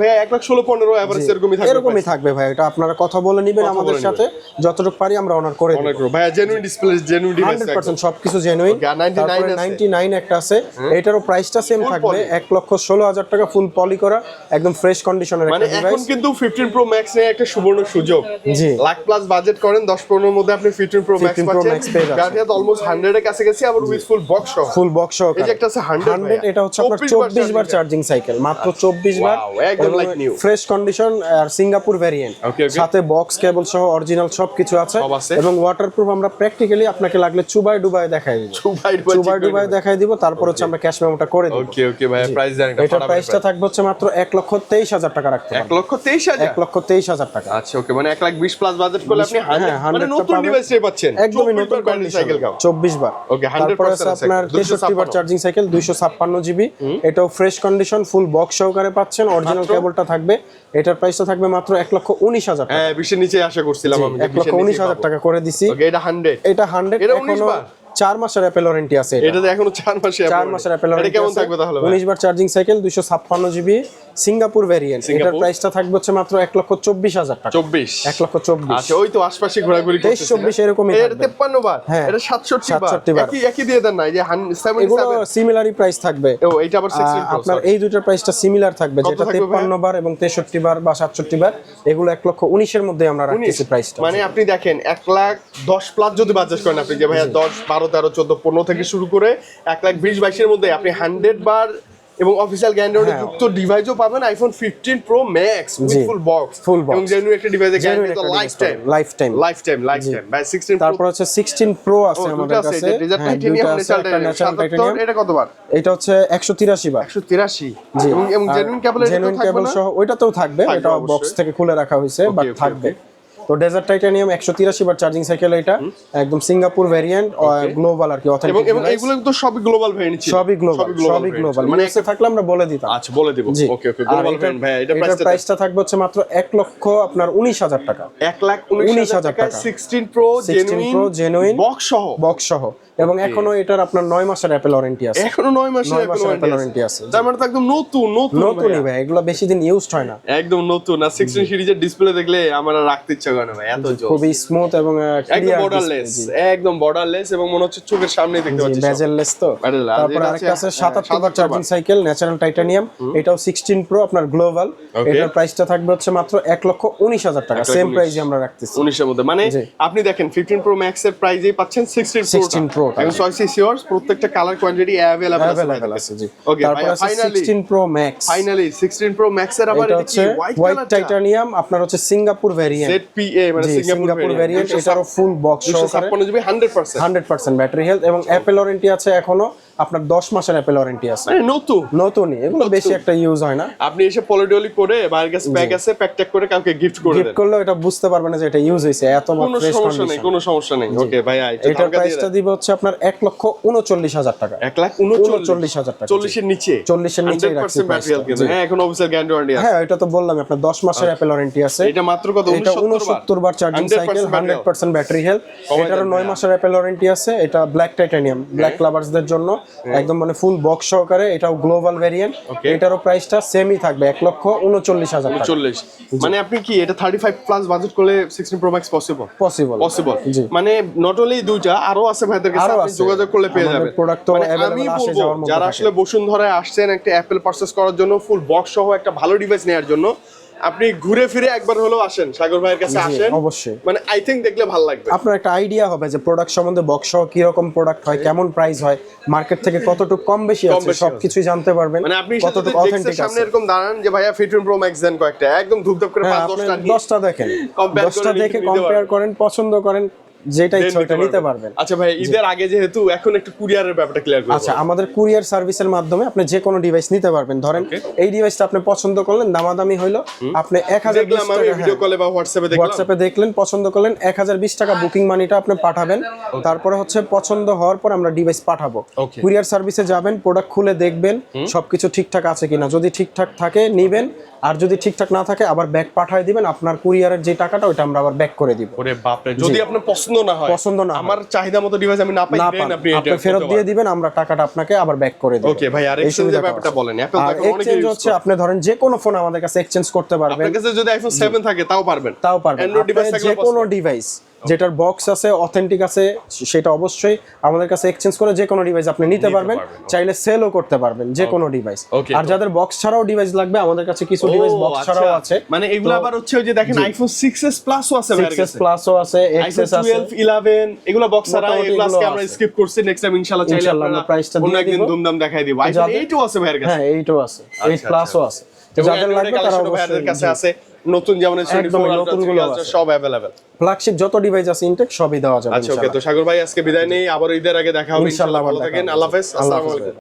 ভাই 1,16,000 15 এভারেজ এরকমই থাকবে ভাই। এটা আপনারা কথা বলে নেবেন আমাদের সাথে, যতটুকু পারি আমরা অনার করে দেব ভাই। জেনুইন ডিসপ্লে, জেনুইন ডিভাইস 100% সবকিছু জেনুইন। 99 একটা আছে, এটারও প্রাইসটা সেম থাকবে 1,16,000 টাকা, ফুল পলি করা একদম ফ্রেশ কন্ডিশনের একটা ডিভাইস। এখন কিন্তু 15 প্রো ম্যাক্স এর একটা সুবর্ণ সুযোগ। জি লাখ প্লাস বাজেট করেন 10-15 এর মধ্যে আপনি 15 প্রো ম্যাক্স পাচ্ছেন, গাড়িটা অলমোস্ট 100 এর কাছে গেছে, আবার উইথ ফুল বক্স সহ। ফুল বক্স সহ এই যে একটা আছে 100, এটা হচ্ছে আপনার 24 বার চার্জিং সাইকেল, মাত্র 24 বার, একদম লাইক নিউ, ফ্রেশ কন্ডিশন আর সিঙ্গাপুর ভেরিয়েন্ট, সাথে বক্স কেবল সহ অরিজিনাল সবকিছু আছে এবং ওয়াটারপ্রুফ। আমরা প্র্যাকটিক্যালি আপনাকে লাগলে চুবাই ডুবাই দেখাই দিব, চুবাই ডুবাই দেখাই দিব, তারপর হচ্ছে আমরা ক্যাশ মেমোটা করে দিব। ওকে ওকে ভাই, প্রাইস জানেন এটা প্রাইসটা থাকবে হচ্ছে মাত্র 1,23,000 টাকা রাখতে পারবেন। 1,23,000, 1,23,000 টাকা। আচ্ছা ওকে, মানে 1,20 প্লাস বাজেট করলে আপনি 100 মানে নতুন ডিভাইসই পাচ্ছেন, একদমই নতুন সাইকেল 24 বার। ওকে, তারপর আছে আপনার 63 বার চার্জিং সাইকেল 256 জিবি, এটাও ফ্রেশ কন্ডিশন ফুল বক্স সহকারে পাচ্ছেন, অরিজিনাল কেবলটা থাকবে। এটার প্রাইসটা থাকবে মাত্র 1,19,000 টাকা। হ্যাঁ 20 এর নিচে আশা করছিলাম আমি, 1,19,000 টাকা করে দিছি। ওকে, এটা 100, এটা 100, এখনো 4 মাসের অ্যাপেল ওয়ারেন্টি আছে। এটাতে এখনো 4 মাসের অ্যাপেল ওয়ারেন্টি। এটা কেমন থাকবে তাহলে? 19 বার charging cycle 256 GB Singapore variant. এটার প্রাইসটা থাকবে হচ্ছে মাত্র 1,24,000 টাকা। 1,24,000। আচ্ছা, ওই তো আশপাশে ঘোরাঘুরি করতেছে, 23-24 এরকমই এর 53 বার, এটা 67 বার, একই দিয়ে দেন না, এই যে 77, এগুলো সিমিলারই প্রাইস থাকবে। ও এইটা আবার 16 প্রো, আপনার এই দুইটার প্রাইসটা সিমিলার থাকবে, যেটা 53 বার এবং 63 বার বা 67 বার, এগুলো 1,19,000 এর মধ্যে আমরা রাখতেছি প্রাইসটা। মানে আপনি দেখেন 1,10,000 প্লাস যদি বাজেট করেন আপনি, যে ভাইয়া 10 12 13 14 15 থেকে শুরু করে 1,20,000 এর মধ্যে আপনি 100 বার এবং অফিশিয়াল গ্যারান্টি যুক্ত ডিভাইসও পাবেন, iPhone 15 pro max with full box এবং জেনুইন একটা ডিভাইসে গ্যারান্টি তো লাইফটাইম বাই 16 প্রো। তারপর হচ্ছে 16 প্রো আছে আমাদের কাছে, টাইটানিয়াম ন্যাচারাল টাইটানিয়াম। এটা কতবার? এটা হচ্ছে 183 বার। 183 এবং জেনুইন কেবল সহ ওইটাতেও থাকবে, এটা বক্স থেকে খুলে রাখা হয়েছে বাট থাকবে। তো ডেজার্ট টাইটানিয়াম 183 বার চার্জিং সাইকেল, এটা একদম সিঙ্গাপুর ভেরিয়েন্ট, গ্লোবাল আর কি অথেন্টিক, এবং এগুলো তো সবই গ্লোবাল ভেরিয়েন্ট ছিল, সবই গ্লোবাল, মানে এসে থাকলে আমরা বলে দিতাম। আচ্ছা বলে দিব। ওকে ওকে, গ্লোবাল ভেরিয়েন্ট ভাই, এটা প্রাইসটা থাকবে হচ্ছে মাত্র 1,19,000 টাকা। 1,19,000 টাকা 16 প্রো জেনুইন বক্স সহ এবং এখনো এটার আপনার 9 মাসের অ্যাপেল ওয়ারেন্টি আছে। এখনো 9 মাসের অ্যাপেল ওয়ারেন্টি আছে। তার মানে তো একদম নতুনই ভাই, এগুলো বেশি দিন ইউজড হয় না, একদম নতুন। আর 16 সিরিজের ডিসপ্লে দেখলে আমার রাখতে ইচ্ছা করে না ভাই, এত জোস, খুবই স্মুথ এবং একদম বর্ডারলেস এবং মনে হচ্ছে চোখের সামনে দেখতে পাচ্ছি, বেজেললেস। তো তারপর আরেকটা আছে 77 বার চার্জিং সাইকেল ন্যাচারাল টাইটানিয়াম, এটাও 16 প্রো আপনার গ্লোবাল। এটার প্রাইসটা থাকবে হচ্ছে মাত্র 1,19,000 টাকা, সেম প্রাইসে আমরা রাখতেছি 19 এর মধ্যে। মানে আপনি দেখেন 15 প্রো ম্যাক্স এর প্রাইসেই পাচ্ছেন 16 প্রো, এবং চয়েস ইজ ইয়ার্স, প্রত্যেকটা কালার কোয়ান্টিটি अवेलेबल আছে। জি ওকে, তারপর আছে 16 pro max, finally 16 pro max এর আবার এটা কি হোয়াইট টাইটানিয়াম, আপনার হচ্ছে সিঙ্গাপুর ভেরিয়েন্ট, ZPA মানে সিঙ্গাপুর ভেরিয়েন্ট, এটারও ফুল বক্স সহকারে 100% ব্যাটারি হেলথ এবং অ্যাপেল ওয়ারেন্টি আছে এখনো আপনার 10 মাসের অ্যাপেল ওয়ারেন্টি আছে, মানে নতুনই, এগুলো বেশি একটা ইউজ হয় না। আপনি এসে পলিডলি করে বাইরের কাছে ব্যাগ আছে প্যাক ট্যাগ করে কাউকে গিফট করে দেন, গিফট করলে এটা বুঝতে পারবে না যে এটা ইউজ হইছে, এত ফ্রেশ কন্ডিশন, কোনো সমস্যা নেই। ওকে ভাই, এটার প্রাইসটা দিব হচ্ছে আপনার 1,39,000 টাকা। 1,39,000 টাকা, 40 এর নিচে, 40 এর নিচে রাখছি প্রাইসটা। হ্যাঁ, এখন অফিসিয়াল গ্যারান্টি ওয়ারেন্টি আছে। হ্যাঁ, এটা তো বললাম আপনার 10 মাসের অ্যাপেল ওয়ারেন্টি আছে। এটা মাত্র কত? এটা 69 বার চার্জিং সাইকেল, 100% ব্যাটারি হেলথ। এটারও 9 মাসের অ্যাপেল ওয়ারেন্টি আছে। এটা ব্ল্যাক টাইটানিয়াম, ব্ল্যাক লাভার্সদের জন্য একদম মানে ফুল বক্স সহকারে, এটাও গ্লোবাল ভেরিয়েন্ট। এটারও প্রাইসটা সেমই থাকবে 1,39,000 টাকা। 39, মানে আপনি কি এটা 35 প্লাস বাজেট করলে 16 প্রো ম্যাক্স পসিবল। মানে নট অনলি দুইটা, আরো আছে ভাইদের কাছে, আপনি যোগাযোগ করলে পেয়ে যাবেন। প্রোডাক্ট তো अवेलेबल আসে যাওয়ার মধ্যে। যারা আসলে বসুন্ধরায় আসছেন একটা অ্যাপেল পারচেজ করার জন্য, ফুল বক্স সহ একটা ভালো ডিভাইস নেওয়ার জন্য, আপনি ঘুরে ফিরে একবার হলেও আসেন, সাগর ভাইয়ের কাছে আসেন অবশ্যই। মানে আই থিংক দেখলে ভালো লাগবে, আপনার একটা আইডিয়া হবে যে প্রোডাক্ট সম্বন্ধে, বক্স সহ কি রকম প্রোডাক্ট হয়, কেমন প্রাইস হয়, মার্কেট থেকে কতটুকু কম বেশি আছে, সবকিছুই জানতে পারবেন। মানে আপনি কতটুকু অথেন্টিক আছে। সামনে এরকম দাঁড়ান যে ভাইয়া 15 প্রো ম্যাক্স দেন কয়েকটা, একদম ধুপধাপ করে 10টা দেখেন, 10টা দেখে কম্পেয়ার করেন, পছন্দ করেন, যেটা ইচ্ছা ওটা নিতে পারবেন। আচ্ছা ভাই, ঈদের আগে যেহেতু এখন একটু কুরিয়ারের ব্যাপারটা ক্লিয়ার করব। আচ্ছা, আমাদের কুরিয়ার সার্ভিসের মাধ্যমে আপনি যে কোনো ডিভাইস নিতে পারবেন। ধরেন এই ডিভাইসটা আপনি পছন্দ করলেন, দামাদামি হইলো, আপনি 1020 টাকা ভিডিও কলে বা হোয়াটসঅ্যাপে দেখলেন, পছন্দ করলেন, 1020 টাকা বুকিং মানিটা আপনি পাঠাবেন। তারপরে হচ্ছে পছন্দ হওয়ার পর আমরা ডিভাইস পাঠাবো। কুরিয়ার সার্ভিসে যাবেন, প্রোডাক্ট খুলে দেখবেন সবকিছু ঠিকঠাক আছে কিনা, যদি ঠিকঠাক থাকে নিবেন, আর যদি ঠিকঠাক না থাকে আবার ব্যাক পাঠিয়ে দিবেন। আপনার কুরিয়ারের যে টাকাটা ওটা আমরা আবার ব্যাক করে দিব। ওরে বাপ রে, যদি আপনার পছন্দ না হয়, আমার চাহিদা মতো ডিভাইস আমি না পাই, আপনি ফেরত দিয়ে দিবেন, আমরা টাকাটা আপনাকে আবার ব্যাক করে দেব। ওকে ভাই, আর এক্সচেঞ্জের ব্যাপারটা বলেন। অ্যাপল তো অনেক এক্সচেঞ্জ হচ্ছে, আপনি ধরেন যে কোনো ফোন আমাদের কাছে এক্সচেঞ্জ করতে পারবেন। আপনার কাছে যদি আইফোন 7 থাকে তাও পারবেন। অ্যান্ড্রয়েড ডিভাইস থাকলে যে কোনো ডিভাইস যেটার বক্স আছে অথেন্টিক আছে সেটা অবশ্যই আমাদের কাছে এক্সচেঞ্জ করে যে কোনো ডিভাইস আপনি নিতে পারবেন, চাইলে সেলও করতে পারবেন যে কোনো ডিভাইস। আর যাদের বক্স ছাড়াও ডিভাইস লাগবে আমাদের কাছে কিছু ডিভাইস বক্স ছাড়াও আছে, মানে এগুলো আবার হচ্ছে ওই যে দেখেন আইফোন 6s প্লাসও আছে, 6s প্লাসও আছে, XS আছে, 12 11 এগুলো বক্স ছাড়া, এগুলো আজকে আমরা স্কিপ করছি, নেক্সট টাইম ইনশাআল্লাহ চাইলে আমরা প্রাইসটা অন্য দিয়ে একদিন দিব, দুমদাম দেখাই দিব। আইফোন 8ও আছে ভাইয়ের কাছে, হ্যাঁ 8ও আছে, 8 প্লাসও আছে, যাদের লাগবে তারা ভাইয়ের কাছে আছে। নতুন যেমন নতুনগুলো আছে সব अवेलेबल, ফ্ল্যাগশিপ যত ডিভাইস আছে ইনটেক সবই দেওয়া যাবে। আচ্ছা ওকে, তো সাগর ভাই আজকে বিদায় নেই, আবার ঈদের আগে দেখা হবে ইনশাআল্লাহ। ভালো থাকেন, আল্লাহ হাফেজ, আসসালামু আলাইকুম।